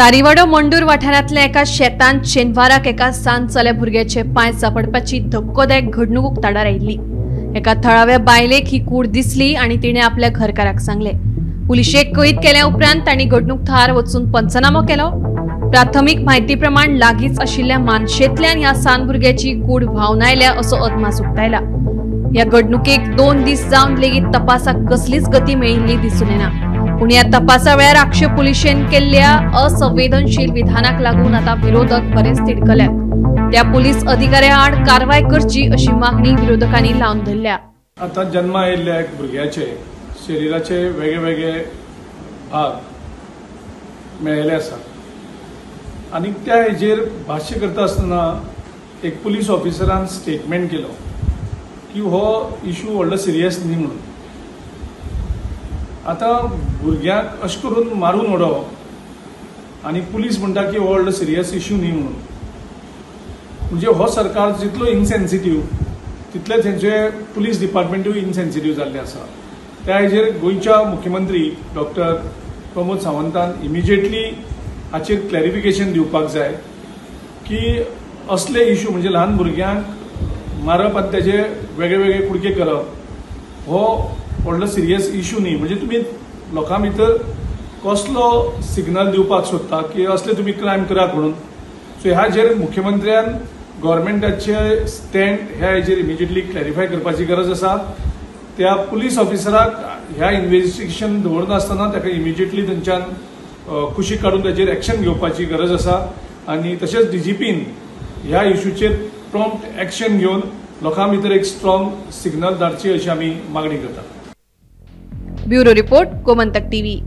तारीवाडो मंडूर वाठारांतल्या एका शेतांत शेनवाराक एका सांज चले भुरग्याचे पांय सापडपाची धक्कोदायक घडणूक उक्ताडार आयिल्ली। एका थळाव्या बायलेक ही कूड दिसली आणि तिणे आपल्या घरकाराक सांगले। पुलिशेक कळीत केल्या उपरांत तांणी घडणूक थळार वचून पंचनामो केलो। प्राथमीक म्हायती प्रमाण लागींच आशिल्ल्या मानशेंतल्यान ह्या सान भुरग्याची कूड व्हांवन आयल्या असो अदमास उक्तायला। ह्या घडणुकेक 2 दीस जावन लेगीत तपासाक कसलीच गती मेळिल्ली दिसून येना। पूण ह्या तपासा वेळार आक्षेप पुलिशेन केल्ल्या असंवेदनशील विधानाक लागून आता विरोधक बरेच तिडकल्यात। त्या पुलीस अधिकाऱ्या आड कारवाय करची अशी मागणी विरोधकांनी लावन धरल्या। आता जन्म आयिल्ल्या एक भुरग्याचे शरीराचे वेगवेगळे भाग मेळिल्ले आसात आनी त्या हेजेर भाश्य करता आसतना एक पुलीस ऑफिसरान स्टेटमेंट केलो की हो इशू व्हडलो सिरियस न्ही म्हणून। आता भुरग्याक अशें करून मारून उडोवप आनी पुलीस म्हणटा की हो व्हडलो सिरियस इशू न्ही म्हणून, म्हणजे हो सरकार जितलो इनसेन्सिटीव तितले तेंचे पुलीस डिपार्टमेंटूय इनसेन्सिटीव जाल्ले आसा। त्या हेजेर गोंयच्या मुख्यमंत्री डॉक्टर प्रमोद सावंतान इमिजिएटली हाचेर क्लॅरिफिकेशन दिवपाक जाय की असले इशू म्हणजे ल्हान भुरग्यांक मारप आनी तेजे वेगळे कुडके करप हो व्हडलो सिरियस इशू न्ही। म्हणजे तुम्ही लोकां भितर कसलो सिग्नल दिवपाक सोदता की असले तुम्ही क्रायम करात म्हणून। सो ह्या हेजेर मुख्यमंत्र्यान गव्हर्मेंटाचे स्टँड ह्या हेजेर इमिजिएटली क्लॅरिफाय करपाची गरज आसा। त्या पुलीस ऑफिसराक ह्या इन्व्हेस्टिगेशन दवरनासतना ताका इमिजिएटली थंयच्यान कुशीक काडून ताचेर एक्शन घेवपाची गरज आसा आनी तशेंच डीजीपीन ह्या इशूचेर प्रॉम्प्ट एक्शन घेवन लोकां भितर एक स्ट्रॉंग सिग्नल धाडची अशी आमी मागणी करतात। Bureau report Gomantak TV.